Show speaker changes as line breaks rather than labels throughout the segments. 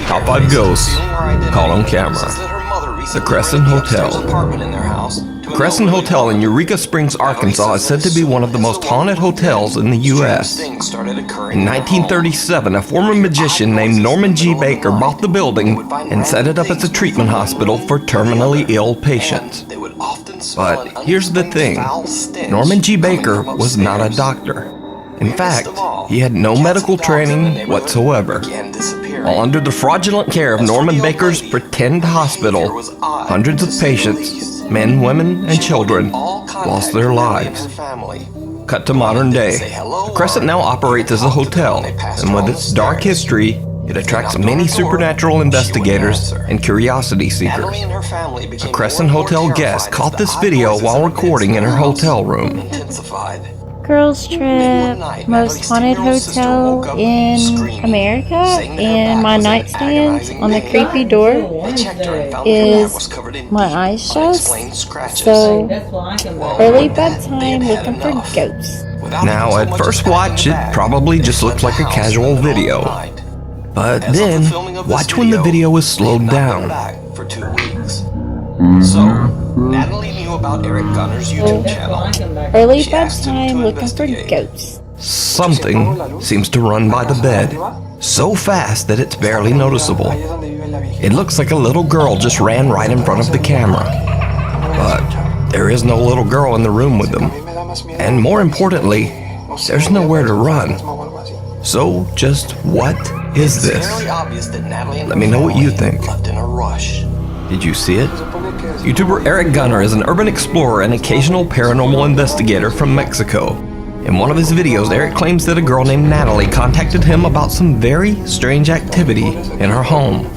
Top 5 ghosts caught on camera. The Crescent Hotel. The Crescent Hotel in Eureka Springs, Arkansas is said to be one of the most haunted hotels in the U.S. In 1937, a former magician named Norman G. Baker bought the building and set it up as a treatment hospital for terminally ill patients. But here's the thing, Norman G. Baker was not a doctor. In fact, he had no medical training whatsoever. While under the fraudulent care of Norman Baker's pretend hospital, hundreds of patients, men, women, and children, lost their lives. Cut to modern day. The Crescent now operates as a hotel, and with its dark history, it attracts many supernatural investigators and curiosity seekers. A Crescent Hotel guest caught this video while recording in her hotel room.
Girls trip, most haunted hotel in America, and my nightstand on the creepy door is my eyes just, so early bedtime looking for ghosts.
Now at first watch it probably just looks like a casual video, but then watch when the video is slowed down.
Natalie knew about Eric Gunner's YouTube channel.
Early bedtime looking for ghosts.
Something seems to run by the bed, so fast that it's barely noticeable. It looks like a little girl just ran right in front of the camera. But there is no little girl in the room with them. And more importantly, there's nowhere to run. So just what is this? Let me know what you think. Did you see it? YouTuber Eric Gunner is an urban explorer and occasional paranormal investigator from Mexico. In one of his videos, Eric claims that a girl named Natalie contacted him about some very strange activity in her home.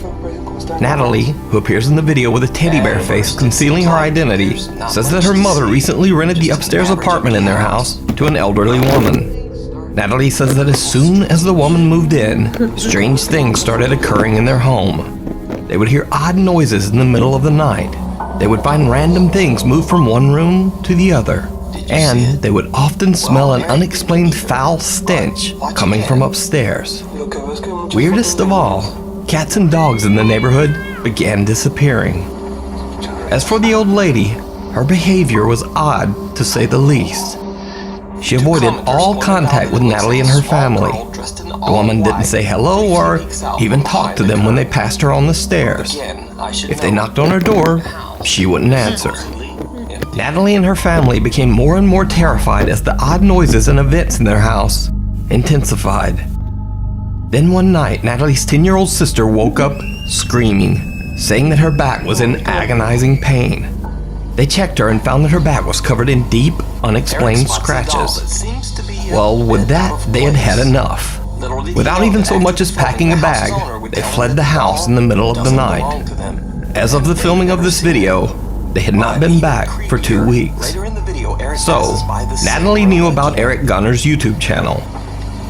Natalie, who appears in the video with a teddy bear face concealing her identity, says that her mother recently rented the upstairs apartment in their house to an elderly woman. Natalie says that as soon as the woman moved in, strange things started occurring in their home. They would hear odd noises in the middle of the night. They would find random things move from one room to the other. And they would often smell an unexplained foul stench coming from upstairs. Weirdest of all, cats and dogs in the neighborhood began disappearing. As for the old lady, her behavior was odd to say the least. She avoided all contact with Natalie and her family. The woman didn't say hello or even talk to them when they passed her on the stairs. If they knocked on her door, she wouldn't answer. Natalie and her family became more and more terrified as the odd noises and events in their house intensified. Then one night, Natalie's 10-year-old sister woke up screaming, saying that her back was in agonizing pain. They checked her and found that her back was covered in deep, unexplained scratches. Well, with that, they had had enough. Without even so much as packing a bag, they fled the house in the middle of the night. As of the filming of this video, they had not been back for 2 weeks. So, Natalie knew about Eric Gunner's YouTube channel.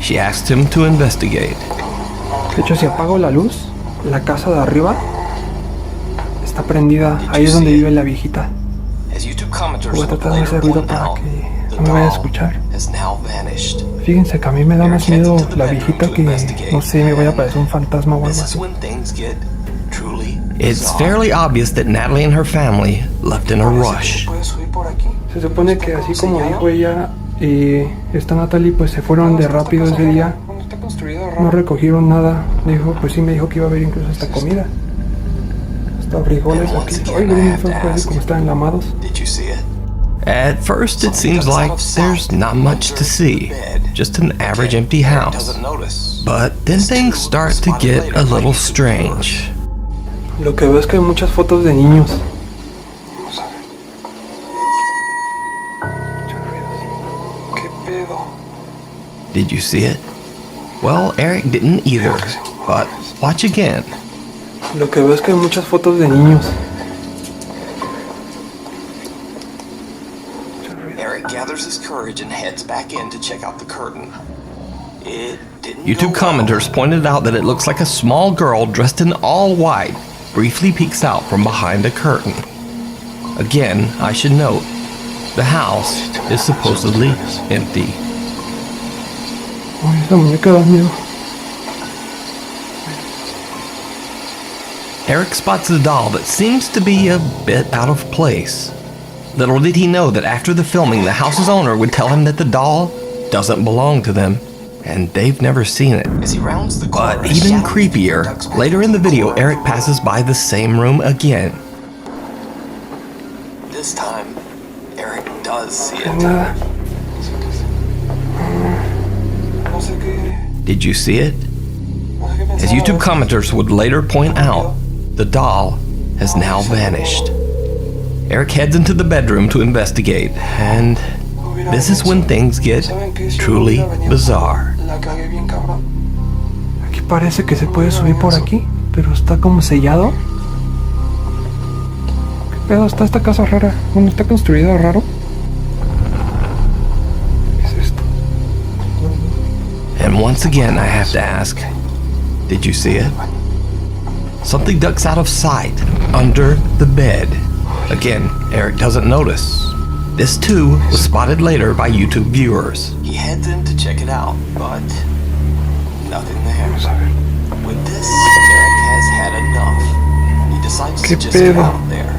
She asked him to investigate.
De hecho, si apago la luz, la casa de arriba está prendida. Ahí es donde vive la viejita. Voy a tratar de hacer ruido para que no me vaya a escuchar. Fíjense que a mí me da más miedo la viejita que, no sé, me vaya a parecer un fantasma o algo así.
It's fairly obvious that Natalie and her family left in a rush.
Se supone que así como dijo ella, esta Natalie, pues se fueron de rápido ese día. No recogieron nada. Dijo, pues sí, me dijo que iba a haber incluso hasta comida. Hasta frijoles aquí. Ay, miren, son cosas como están enlamados.
At first, it seems like there's not much to see, just an average empty house. But then things start to get a little strange.
Lo que veo es que hay muchas fotos de niños.
Did you see it? Well, Eric didn't either, but watch again.
Lo que veo es que hay muchas fotos de niños.
Eric gathers his courage and heads back in to check out the curtain.
YouTube commenters pointed out that it looks like a small girl dressed in all white briefly peeks out from behind a curtain. Again, I should note, the house is supposedly empty.
Ay, esa muñeca da miedo.
Eric spots a doll that seems to be a bit out of place. Little did he know that after the filming, the house's owner would tell him that the doll doesn't belong to them, and they've never seen it.
As he rounds the corner,
But even creepier, later in the video, Eric passes by the same room again.
This time, Eric does see it.
Nada. No sé qué.
Did you see it?
No sé qué
As
pensaba.
YouTube commenters would later point out, the doll has now vanished. Eric heads into the bedroom to investigate, and this is when things get truly bizarre.
La cagué bien cabrón. Aquí parece que se puede subir por aquí, pero está como sellado. ¿Qué pedo? Está esta casa rara. Bueno, está construida raro. ¿Qué es esto?
And once again, I have to ask, did you see it? Something ducks out of sight under the bed. Again, Eric doesn't notice. This too was spotted later by YouTube viewers.
He heads in to check it out, but nothing there.
Vamos a ver.
With this, Eric has had enough. He decides to
¿Qué
just get
pedo?
out there.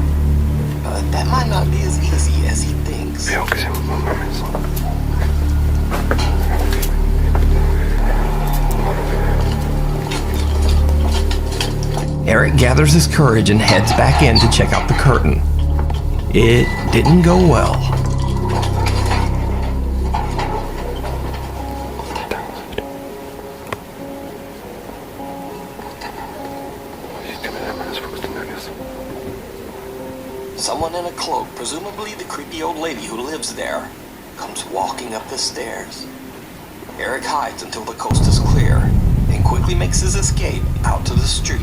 But that might not be as easy as he thinks.
Veo que se mames.
Eric gathers his courage and heads back in to check out the curtain. It didn't go well.
Someone in a cloak, presumably the creepy old lady who lives there, comes walking up the stairs. Eric hides until the coast is clear and quickly makes his escape out to the street.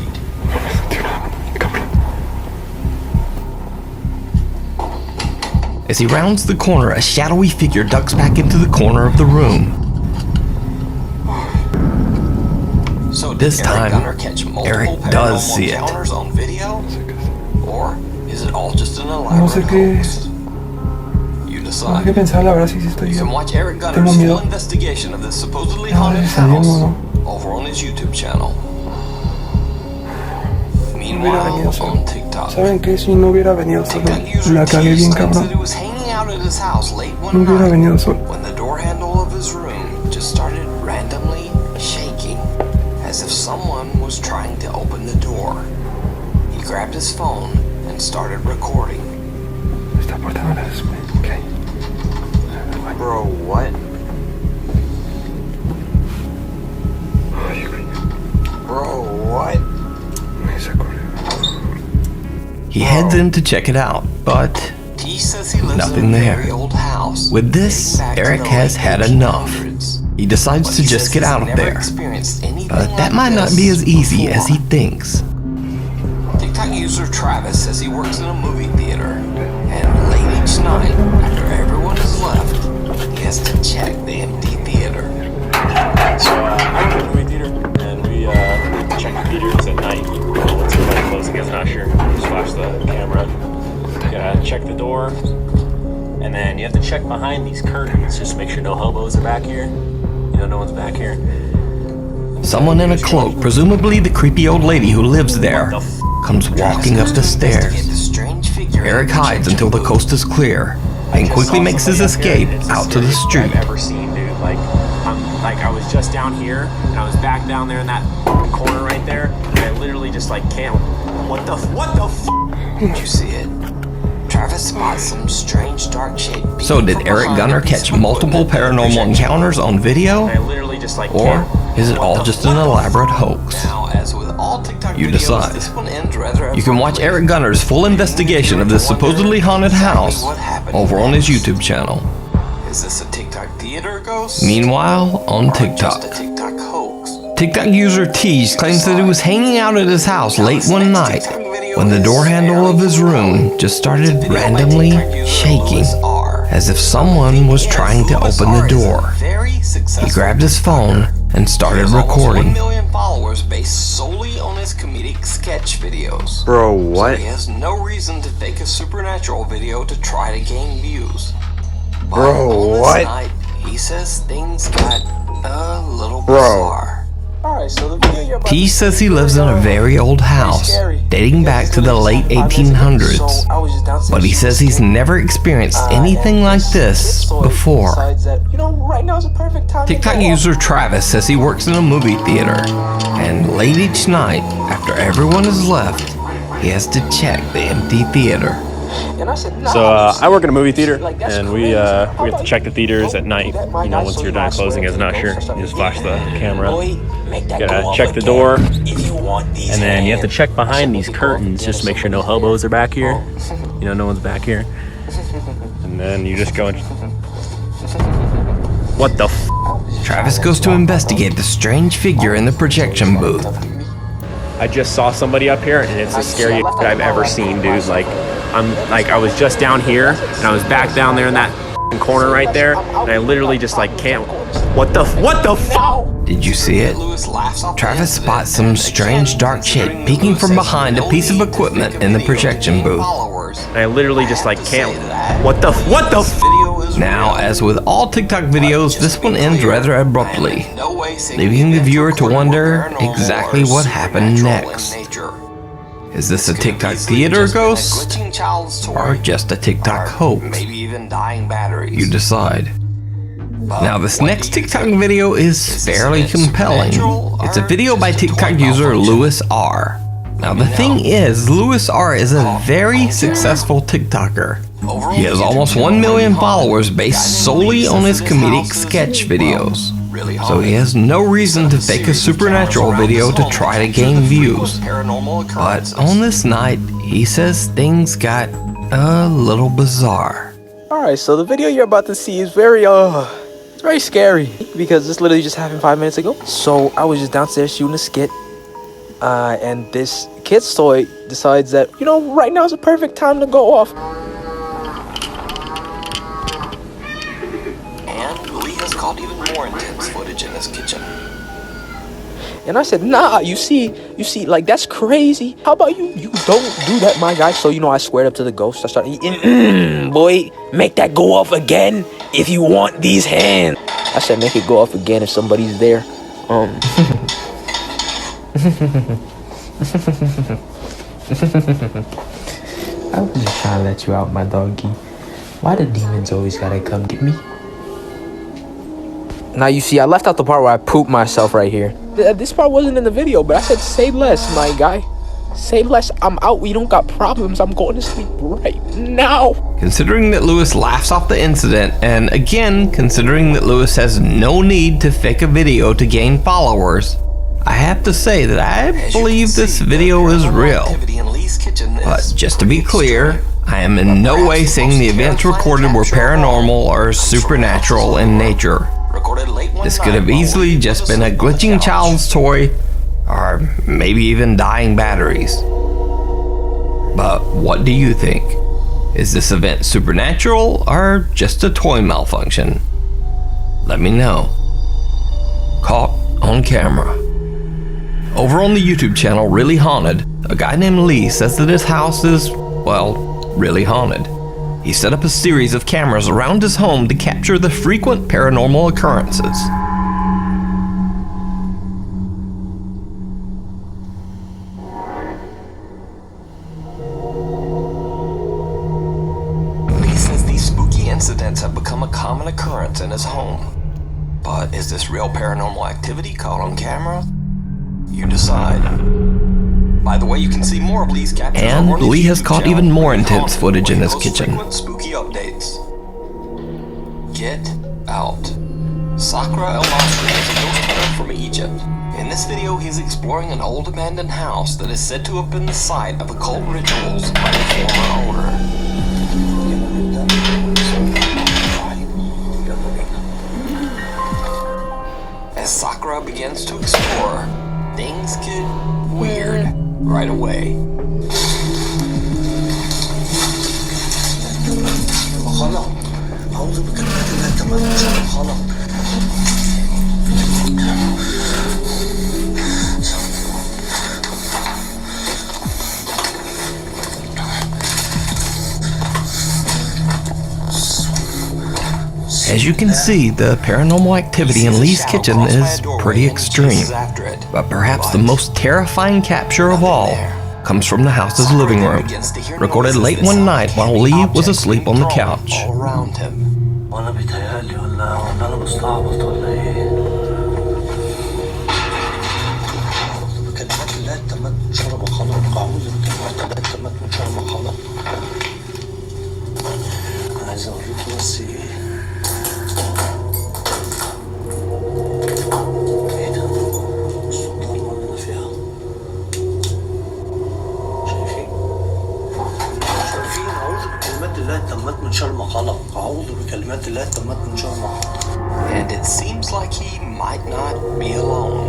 As he rounds the corner, a shadowy figure ducks back into the corner of the room.
So did
This
Eric
time,
Gunner catch multiple
Eric does
paranormal
see it.
encounters on video? Or is it all just an
No
elaborate
sé qué.
hoax? You
No sé qué
decide.
pensar, la verdad, sí estoy
You can
yo.
watch Eric
Tengo
Gunner's
miedo.
full investigation of this supposedly
No,
haunted
está bien,
house
no.
over on his YouTube channel.
No hubiera
Meanwhile,
venido solo.
on TikTok,
¿Saben qué? Si no hubiera venido solo,
TikTok user
la cagué bien
Tease claims that he
cabrón.
was hanging out at his house late
No
one
hubiera
night
venido solo.
when the door handle of his room just started randomly shaking, as if someone was trying to open the door. He grabbed his phone and started recording.
Esta puerta no la después. Ok.
Bro, what?
Ay, güey.
Bro, what?
Me sacó.
He heads in to check it out, but
He says he lives
Nothing
in a
there.
very old house.
with this,
dating back to
Eric
the
has
late
had enough.
1800s.
He decides
But
to
he
just
says
get
he's
out of
never
there.
experienced anything
But that
like
might not
this
be as easy as he
before.
thinks.
TikTok user Travis says he works in a movie theater, and late each night, after everyone has left, he has to check the empty theater.
So I work in a movie theater, and we check the theaters at night. Once everybody closes, you guys are not sure. Just flash the camera. You gotta check the door, and then you have to check behind these curtains just to make sure no hobos are back here. You know, no one's back here.
Someone in a cloak, presumably the creepy old lady who lives there, comes walking up the stairs. Eric hides until the coast is clear and quickly makes his escape out to the street.
I've ever seen, dude. I was just down here, and I was back down there in that corner right there, and I literally just can't. What the f?
Did you see it? Travis spots some strange dark shape.
So did Eric Gunner catch multiple paranormal encounters on video?
I literally just
Or
can't.
is it all just an elaborate hoax?
Now, as with all TikTok
You
videos,
decide.
this one ends rather
You can watch Eric Gunner's full investigation of this supposedly haunted house over on his YouTube channel.
Is this a TikTok theater ghost?
Meanwhile, on
Or
TikTok,
just a TikTok hoax?
TikTok user Tease claims that he was hanging out at his house late one night when the door handle of his room just started randomly shaking, as if someone was trying to open the door. He grabbed his phone and started recording.
1 million followers based solely on his comedic sketch videos.
Bro,
So
what?
he has no reason to fake a supernatural video to try to gain views. But
Bro,
on this
what?
night, he says things got a little
Bro.
bizarre.
He says he lives in a very old house, dating back to the late 1800s, but he says he's never experienced anything like this before. TikTok user Travis says he works in a movie theater, and late each night, after everyone has left, he has to check the empty theater.
So I work in a movie theater, and we have to check the theaters at night. You know, once you're done closing as an usher, you just flash the camera. You gotta check the door, and then you have to check behind these curtains just to make sure no hobos are back here. You know, no one's back here. And then you just go and... What the f?
Travis goes to investigate the strange figure in the projection booth.
I just saw somebody up here, and it's the scariest I've ever seen, dude. I was just down here, and I was back down there in that corner right there, and I literally just can't. What the f?
Did you see it? Travis spots some strange dark shape peeking from behind a piece of equipment in the projection booth.
And I literally just can't. What the f?
Now, as with all TikTok videos, this one ends rather abruptly, leaving the viewer to wonder exactly what happened next. Is this a TikTok theater ghost, or just a TikTok hoax? You decide. Now, this next TikTok video is fairly compelling. It's a video by TikTok user Louis R. Now, the thing is, Louis R is a very successful TikToker. He has almost 1 million followers based solely on his comedic sketch videos. So he has no reason to fake a supernatural video to try to gain views. But on this night, he says things got a little bizarre.
Alright, so the video you're about to see is very scary, because this literally just happened 5 minutes ago. So I was just downstairs shooting a skit, and this kid's toy decides that, right now is the perfect time to go off.
Caught even more intense footage in his kitchen.
And I said, nah, you see, that's crazy. How about you don't do that, my guy? So, I squared up to the ghost. I started eating, boy, make that go off again if you want these hands. I said, make it go off again if somebody's there. I was just trying to let you out, my doggy. Why the demons always gotta come get me? Now, you see, I left out the part where I pooped myself right here. This part wasn't in the video, but I said, say less, my guy. Say less. I'm out. We don't got problems. I'm going to sleep right now.
Considering that Louis laughs off the incident, and again, considering that Louis has no need to fake a video to gain followers, I have to say that I believe this video is real. But just to be clear, I am in no way saying the events recorded were paranormal or supernatural in nature. This could have easily just been a glitching child's toy, or maybe even dying batteries. But what do you think? Is this event supernatural or just a toy malfunction? Let me know. Caught on camera. Over on the YouTube channel Really Haunted, a guy named Lee says that his house is, well, really haunted. He set up a series of cameras around his home to capture the frequent paranormal occurrences.
Lee says these spooky incidents have become a common occurrence in his home. But is this real paranormal activity caught on camera? You decide. By the way, you can see more of Lee's captures.
And Lee has caught even more intense footage in his kitchen.
Spooky updates. Get out. Sakra El Masri is a ghost hunter from Egypt. In this video, he's exploring an old abandoned house that is said to have been the site of occult rituals by the former owner. As Sakra begins to explore, things get weird right away.
As you can see, the paranormal activity in Lee's kitchen is pretty extreme. But perhaps the most terrifying capture of all comes from the house's living room, recorded late one night while Lee was asleep on the couch.
All around him. And it seems like he might not be alone.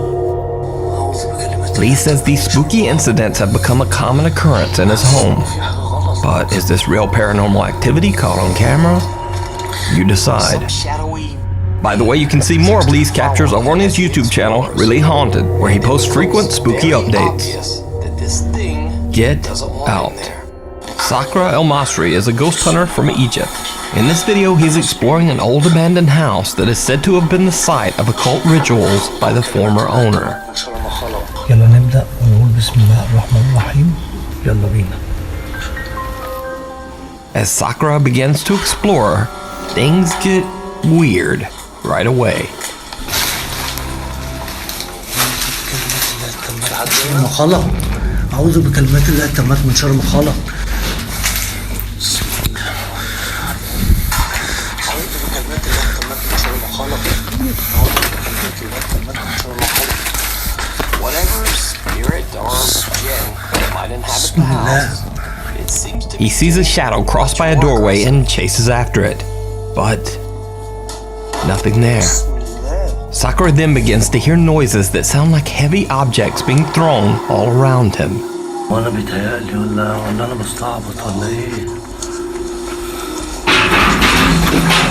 Lee says these spooky incidents have become a common occurrence in his home. But is this real paranormal activity caught on camera? You decide. By the way, you can see more of Lee's captures over on his YouTube channel, Really Haunted, where he posts frequent spooky updates. Get out. Sakra El Masri is a ghost hunter from Egypt. In this video, he's exploring an old abandoned house that is said to have been the site of occult rituals by the former owner.
يلا نبدأ ونقول بسم الله الرحمن الرحيم. يلا بينا.
As Sakra begins to explore, things get weird right away.
ما خلق. أعوذ بكلمات الله التامات من شر ما خلق.
Whatever spirit or jinn might inhabit the house, it seems to be.
He sees a shadow cross by a doorway and chases after it, but nothing there. Sakura then begins to hear noises that sound like heavy objects being thrown all around him.
وأنا بيتهيألي ولا أنا بستعبط ولا إيه؟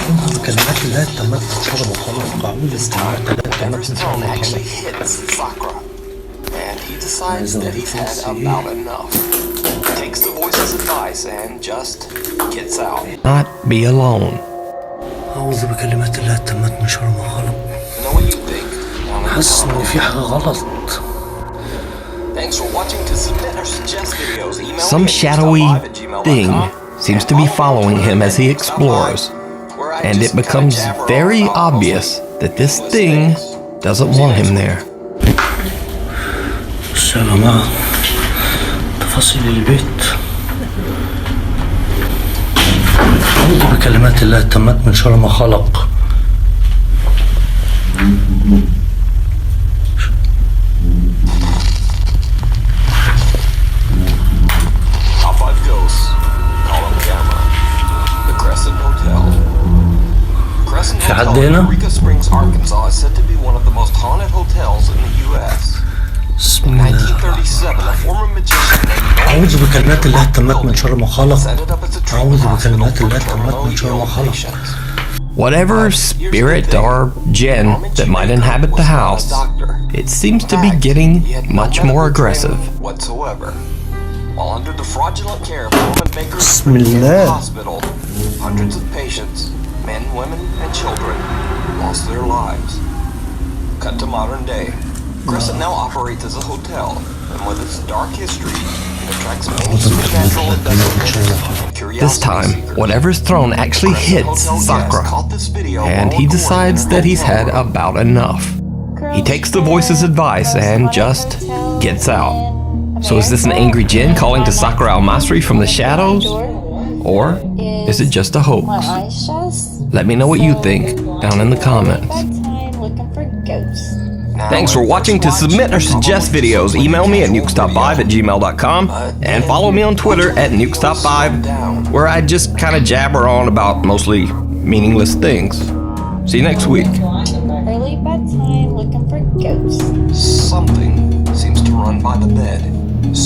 أعوذ بكلمات الله التامات من شر ما خلق. أعوذ بكلمات الله التامات من شر ما
Actually
خلق.
hits Sakura, and he decides that he's had about enough. Takes the voice's advice and just gets out.
Not be alone.
أعوذ بكلمات الله التامات من شر ما خلق.
You know what you think?
حاسس إن في حاجة غلط.
Thanks for watching. To submit or suggest videos, email
Some
me at
shadowy
newstop5@gmail.com.
thing seems to be following him as he explores, and it becomes very obvious that this thing doesn't want him there.
بس يا جماعة تفاصيل البيت. أعوذ بكلمات الله التامات من شر ما خلق.
Top 5 ghosts. Call on camera. The Crescent Hotel. Crescent
في حد
Hotel in
هنا؟
Eureka Springs, Arkansas is said to be one of the most haunted hotels in the U.S.
بسم
In
الله.
1937, a former magician named
أعوذ بكلمات الله التامات من شر ما خلق.
set it up as a treatment
أعوذ
hospital
بكلمات
for
الله التامات
terminally
من شر ما
ill
خلق.
patients.
Whatever spirit or jinn that might inhabit the house, it seems to be getting much more aggressive.
Whatsoever. While under the fraudulent care of Roman makers
Bismillah.
hospital, hundreds of patients, men, women, and children, lost their lives. Cut to modern day. Crescent now operates as a hotel, and with its dark history, it attracts many supernatural investigators and curiosity
This time,
seekers.
whatever's thrown actually hits Sakura, and he decides that he's had about enough. He takes the voice's advice and just gets out. So is this an angry jinn calling to Sakura Al Masri from the shadows? Or is it just a hoax? Let me know what you think down in the comments.
Looking for ghosts.
Thanks for watching. To submit or suggest videos, email me at nukestop5@gmail.com and follow me on Twitter at nukestop5, where I just kind of jabber on about mostly meaningless things. See you next week.
Early bedtime looking for ghosts.
Something seems to run by the bed,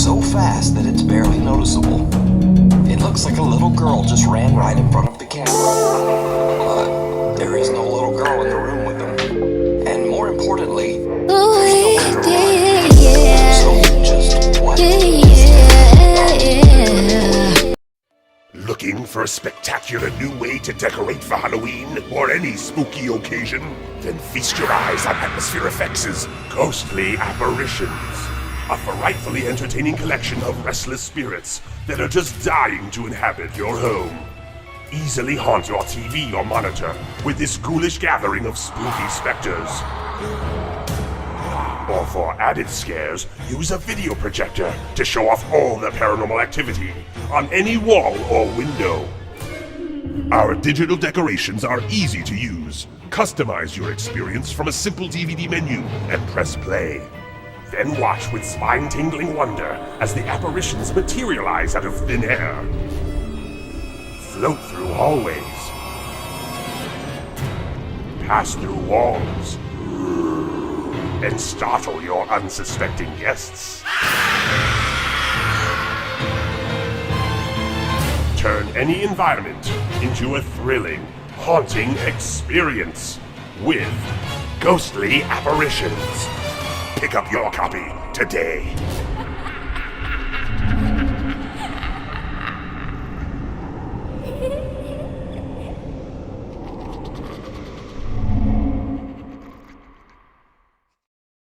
so fast that it's barely noticeable. It looks like a little girl just ran right in front of the camera. But there is no little girl in the room with them. And more importantly, there's nowhere to run. So just what?
Looking for spectacular new way to decorate for Halloween or any spooky occasion? Then feast your eyes on Atmosphere FX's Ghostly Apparitions, a frightfully entertaining collection of restless spirits that are just dying to inhabit your home. Easily haunt your TV or monitor with this ghoulish gathering of spooky specters. Or for added scares, use a video projector to show off all the paranormal activity on any wall or window. Our digital decorations are easy to use. Customize your experience from a simple DVD menu and press play. Then watch with spine-tingling wonder as the apparitions materialize out of thin air. Float through hallways. Pass through walls. And startle your unsuspecting guests. Turn any environment into a thrilling, haunting experience with Ghostly Apparitions. Pick up your copy today.